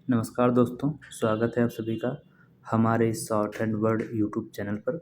नमस्कार दोस्तों, स्वागत है आप सभी का हमारे इस short and word YouTube channel पर।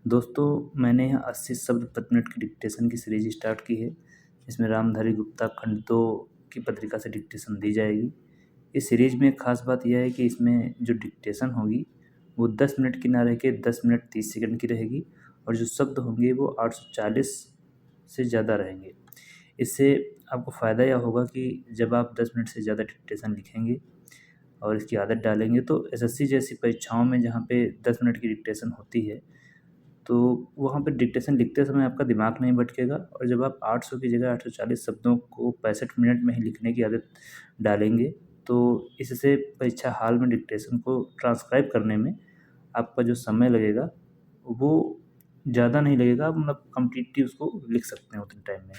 दोस्तों, मैंने यहाँ 80 शब्द प्रति मिनट की डिक्टेशन की सीरीज स्टार्ट की है। इसमें रामधारी गुप्ता खंड 2 की पत्रिका से डिक्टेशन दी जाएगी। इस सीरीज में एक खास बात यह है कि इसमें जो डिक्टेशन होगी वो 10 मिनट की ना रह के 10 मिनट 30 सेकंड की रहेगी और जो शब्द होंगे वो 840 से ज़्यादा रहेंगे। इससे आपको फ़ायदा यह होगा कि जब आप 10 मिनट से ज़्यादा डिक्टेशन लिखेंगे और इसकी आदत डालेंगे तो एसएससी जैसी परीक्षाओं में जहाँ पे 10 मिनट की डिक्टेशन होती है, तो वहाँ पे डिक्टेशन लिखते समय आपका दिमाग नहीं भटकेगा और जब आप 800 की जगह 840 शब्दों को 65 मिनट में ही लिखने की आदत डालेंगे, तो इससे परीक्षा हॉल में डिक्टेशन को ट्रांसक्राइब करने में आपका जो समय लगेगा, वो ज़्यादा नहीं लगेगा। आप मतलब कंप्लीटली उसको लिख सकते हैं उतने टाइम में।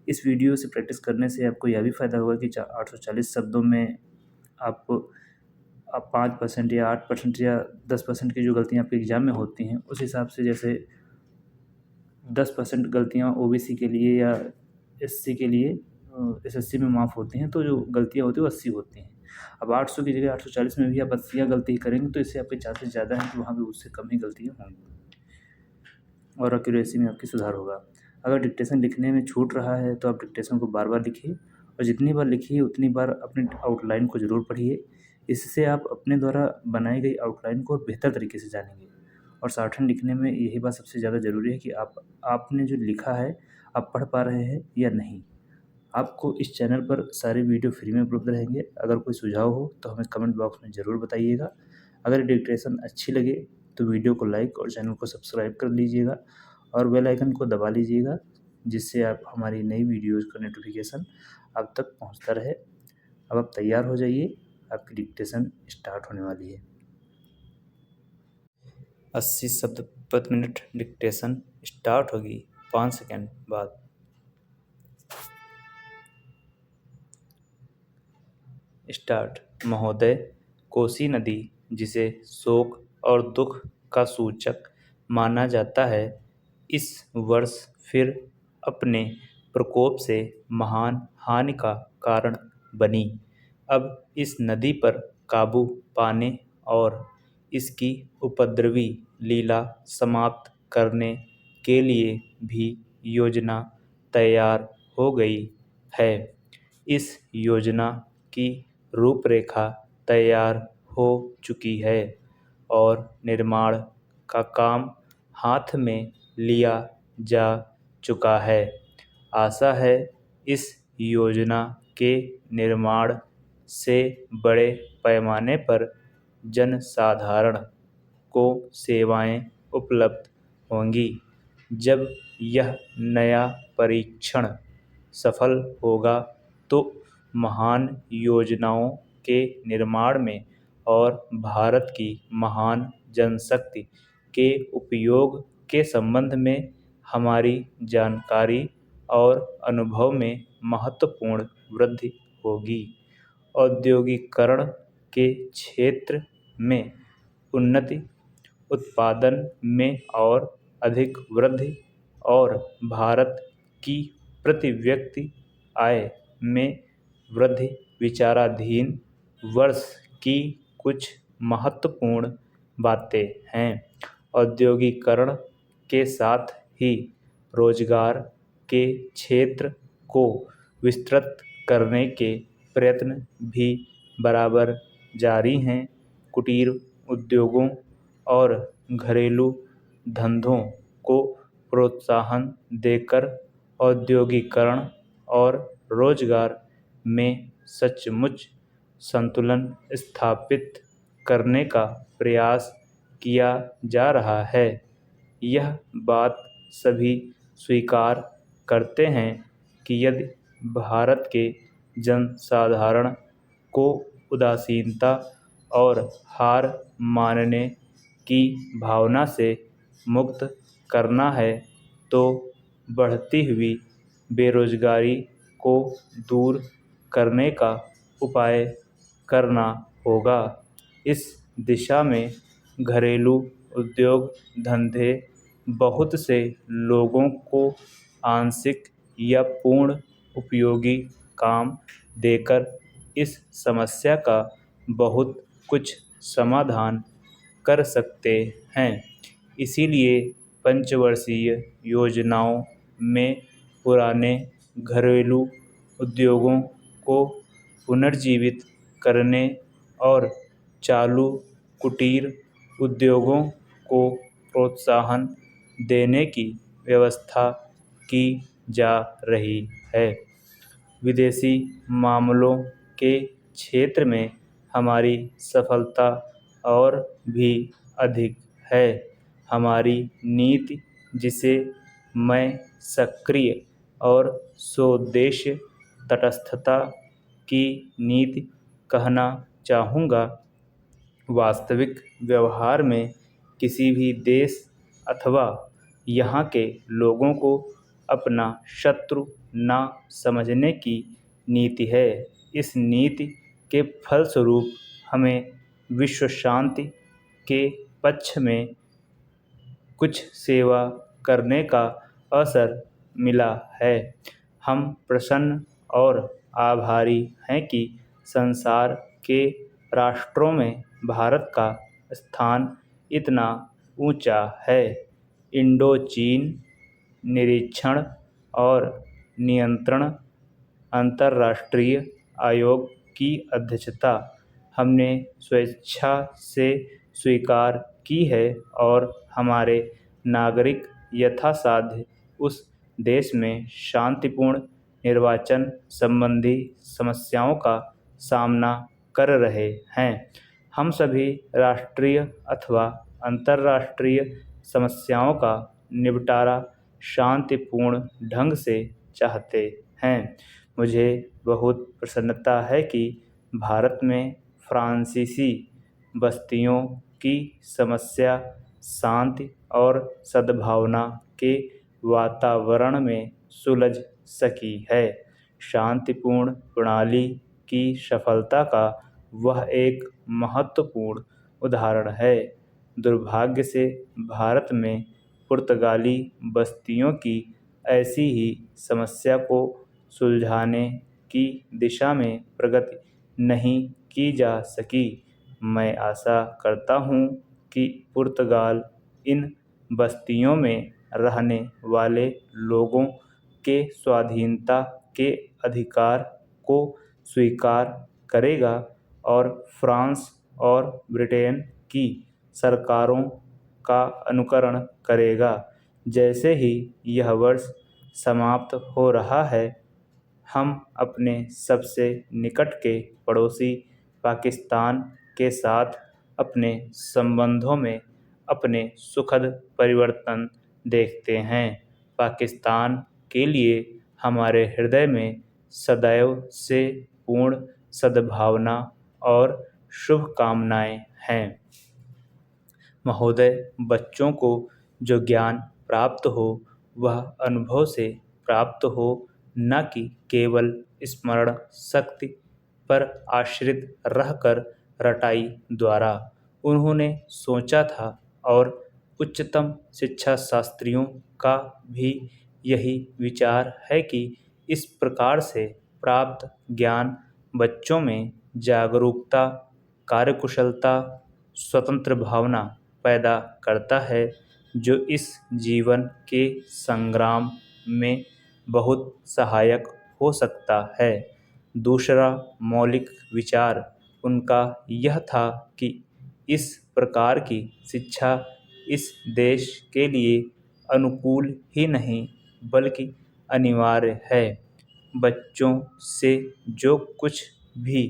इस वीडियो से प्रैक्टिस करने से आपको यह भी फ़ायदा होगा कि 840 शब्दों में आप 5% या 8% या 10% की जो गलतियाँ आपके एग्ज़ाम में होती हैं, उस हिसाब से जैसे 10% गलतियाँ ओबीसी के लिए या एससी के लिए एसएससी में माफ़ होती हैं, तो जो गलतियाँ होती हैं वो 80 होती हैं। अब 800 की जगह 840 में भी आप 80 गलती करेंगे तो इससे आपके चांसेस ज़्यादा हैं कि वहाँ पे उससे कम ही गलतियाँ होंगी और एक्यूरेसी में आपकी सुधार होगा। अगर डिक्टेशन लिखने में छूट रहा है तो आप डिक्टेशन को बार-बार लिखिए और जितनी बार लिखिए उतनी बार अपने आउटलाइन को ज़रूर पढ़िए। इससे आप अपने द्वारा बनाई गई आउटलाइन को बेहतर तरीके से जानेंगे और शॉर्टहैंड लिखने में यही बात सबसे ज़्यादा ज़रूरी है कि आपने जो लिखा है, आप पढ़ पा रहे हैं या नहीं। आपको इस चैनल पर सारे वीडियो फ्री में उपलब्ध रहेंगे। अगर कोई सुझाव हो तो हमें कमेंट बॉक्स में ज़रूर बताइएगा। अगर डिक्टेशन अच्छी लगे तो वीडियो को लाइक और चैनल को सब्सक्राइब कर लीजिएगा और बेल आइकन को दबा लीजिएगा, जिससे आप हमारी नई वीडियोज़ का नोटिफिकेशन आप तक पहुंचता रहे। अब आप तैयार हो जाइए, आपकी डिक्टेशन स्टार्ट होने वाली है। 80 शब्द प्रति मिनट डिक्टेशन स्टार्ट होगी 5 सेकंड बाद। स्टार्ट। महोदय, कोसी नदी, जिसे शोक और दुख का सूचक माना जाता है, इस वर्ष फिर अपने प्रकोप से महान हानि का कारण बनी। अब इस नदी पर काबू पाने और इसकी उपद्रवी लीला समाप्त करने के लिए भी योजना तैयार हो गई है। इस योजना की रूपरेखा तैयार हो चुकी है और निर्माण का काम हाथ में लिया जा चुका है। आशा है इस योजना के निर्माण से बड़े पैमाने पर जनसाधारण को सेवाएं उपलब्ध होंगी। जब यह नया परीक्षण सफल होगा तो महान योजनाओं के निर्माण में और भारत की महान जनशक्ति के उपयोग के संबंध में हमारी जानकारी और अनुभव में महत्वपूर्ण वृद्धि होगी। औद्योगिकरण के क्षेत्र में उन्नति, उत्पादन में और अधिक वृद्धि और भारत की प्रति व्यक्ति आय में वृद्धि विचाराधीन वर्ष की कुछ महत्वपूर्ण बातें हैं। औद्योगिकरण के साथ ही रोजगार के क्षेत्र को विस्तृत करने के प्रयत्न भी बराबर जारी हैं। कुटीर उद्योगों और घरेलू धंधों को प्रोत्साहन देकर औद्योगिकरण और रोजगार में सचमुच संतुलन स्थापित करने का प्रयास किया जा रहा है। यह बात सभी स्वीकार करते हैं कि यदि भारत के जनसाधारण को उदासीनता और हार मानने की भावना से मुक्त करना है तो बढ़ती हुई बेरोजगारी को दूर करने का उपाय करना होगा। इस दिशा में घरेलू उद्योग धंधे बहुत से लोगों को आंशिक या पूर्ण उपयोगी काम देकर इस समस्या का बहुत कुछ समाधान कर सकते हैं। इसीलिए पंचवर्षीय योजनाओं में पुराने घरेलू उद्योगों को पुनर्जीवित करने और चालू कुटीर उद्योगों को प्रोत्साहन देने की व्यवस्था की जा रही है। विदेशी मामलों के क्षेत्र में हमारी सफलता और भी अधिक है। हमारी नीति, जिसे मैं सक्रिय और स्वदेशी तटस्थता की नीति कहना चाहूँगा, वास्तविक व्यवहार में किसी भी देश अथवा यहाँ के लोगों को अपना शत्रु ना समझने की नीति है। इस नीति के फलस्वरूप हमें विश्व शांति के पक्ष में कुछ सेवा करने का अवसर मिला है। हम प्रसन्न और आभारी हैं कि संसार के राष्ट्रों में भारत का स्थान इतना ऊंचा है। इंडो चीन निरीक्षण और नियंत्रण अंतर्राष्ट्रीय आयोग की अध्यक्षता हमने स्वेच्छा से स्वीकार की है और हमारे नागरिक यथासाध्य उस देश में शांतिपूर्ण निर्वाचन संबंधी समस्याओं का सामना कर रहे हैं। हम सभी राष्ट्रीय अथवा अंतर्राष्ट्रीय समस्याओं का निपटारा शांतिपूर्ण ढंग से चाहते हैं। मुझे बहुत प्रसन्नता है कि भारत में फ्रांसीसी बस्तियों की समस्या शांति और सद्भावना के वातावरण में सुलझ सकी है। शांतिपूर्ण प्रणाली की सफलता का वह एक महत्वपूर्ण उदाहरण है। दुर्भाग्य से भारत में पुर्तगाली बस्तियों की ऐसी ही समस्या को सुलझाने की दिशा में प्रगति नहीं की जा सकी। मैं आशा करता हूँ कि पुर्तगाल इन बस्तियों में रहने वाले लोगों के स्वाधीनता के अधिकार को स्वीकार करेगा और फ्रांस और ब्रिटेन की सरकारों का अनुकरण करेगा। जैसे ही यह वर्ष समाप्त हो रहा है, हम अपने सबसे निकट के पड़ोसी पाकिस्तान के साथ अपने संबंधों में अपने सुखद परिवर्तन देखते हैं। पाकिस्तान के लिए हमारे हृदय में सदैव से पूर्ण सद्भावना और शुभकामनाएं हैं। महोदय, बच्चों को जो ज्ञान प्राप्त हो वह अनुभव से प्राप्त हो, न कि केवल स्मरण शक्ति पर आश्रित रहकर रटाई द्वारा। उन्होंने सोचा था और उच्चतम शिक्षा शास्त्रियों का भी यही विचार है कि इस प्रकार से प्राप्त ज्ञान बच्चों में जागरूकता, कार्यकुशलता, स्वतंत्र भावना पैदा करता है, जो इस जीवन के संग्राम में बहुत सहायक हो सकता है। दूसरा मौलिक विचार उनका यह था कि इस प्रकार की शिक्षा इस देश के लिए अनुकूल ही नहीं बल्कि अनिवार्य है। बच्चों से जो कुछ भी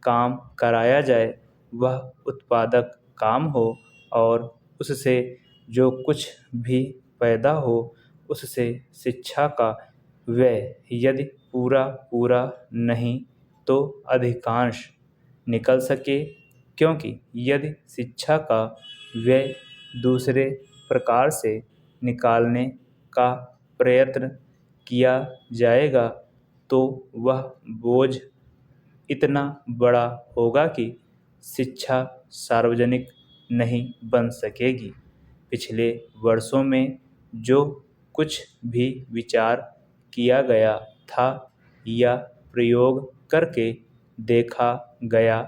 काम कराया जाए वह उत्पादक काम हो और उससे जो कुछ भी पैदा हो उससे शिक्षा का व्यय यदि पूरा नहीं तो अधिकांश निकल सके, क्योंकि यदि शिक्षा का व्यय दूसरे प्रकार से निकालने का प्रयत्न किया जाएगा तो वह बोझ इतना बड़ा होगा कि शिक्षा सार्वजनिक नहीं बन सकेगी। पिछले वर्षों में जो कुछ भी विचार किया गया था या प्रयोग करके देखा गया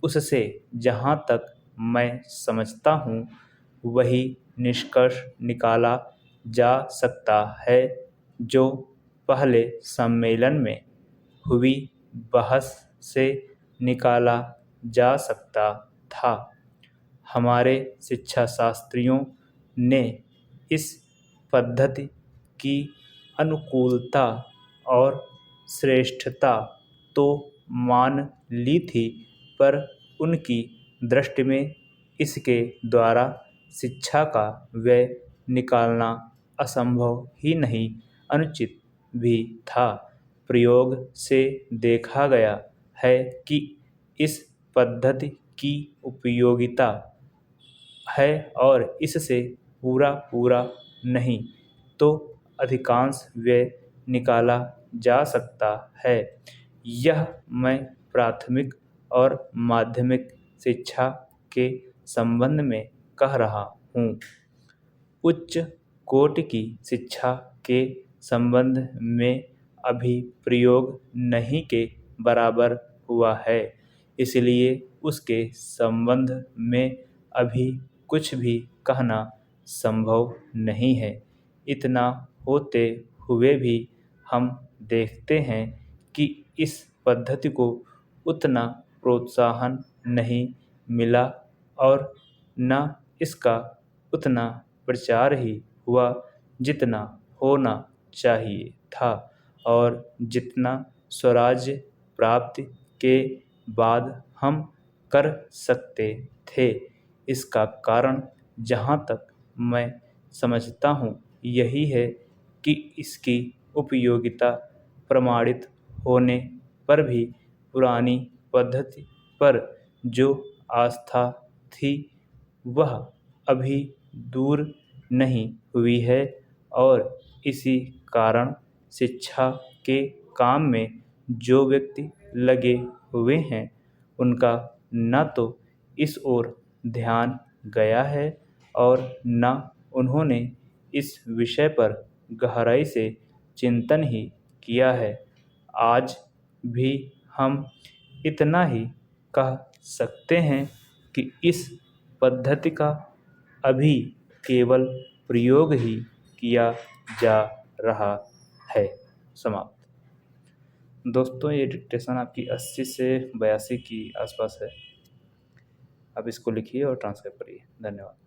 उससे जहाँ तक मैं समझता हूँ वही निष्कर्ष निकाला जा सकता है जो पहले सम्मेलन में हुई बहस से निकाला जा सकता था। हमारे शिक्षाशास्त्रियों ने इस पद्धति की अनुकूलता और श्रेष्ठता तो मान ली थी, पर उनकी दृष्टि में इसके द्वारा शिक्षा का व्यय निकालना असंभव ही नहीं, अनुचित भी था। प्रयोग से देखा गया है कि इस पद्धति की उपयोगिता है और इससे पूरा नहीं तो अधिकांश व्यय निकाला जा सकता है। यह मैं प्राथमिक और माध्यमिक शिक्षा के संबंध में कह रहा हूँ। उच्च कोटि की शिक्षा के संबंध में अभी प्रयोग नहीं के बराबर हुआ है, इसलिए उसके संबंध में अभी कुछ भी कहना संभव नहीं है। इतना होते हुए भी हम देखते हैं कि इस पद्धति को उतना प्रोत्साहन नहीं मिला और न इसका उतना प्रचार ही हुआ जितना होना चाहिए था और जितना स्वराज्य प्राप्ति के बाद हम कर सकते थे। इसका कारण जहाँ तक मैं समझता हूँ यही है कि इसकी उपयोगिता प्रमाणित होने पर भी पुरानी पद्धति पर जो आस्था थी वह अभी दूर नहीं हुई है और इसी कारण शिक्षा के काम में जो व्यक्ति लगे हुए हैं उनका न तो इस ओर ध्यान गया है और न उन्होंने इस विषय पर गहराई से चिंतन ही किया है। आज भी हम इतना ही कह सकते हैं कि इस पद्धति का अभी केवल प्रयोग ही किया जा रहा है। समाप्त। दोस्तों, ये डिक्टेशन आपकी 80 से 82 की आसपास है। आप इसको लिखिए और ट्रांसक्राइब करिए। धन्यवाद।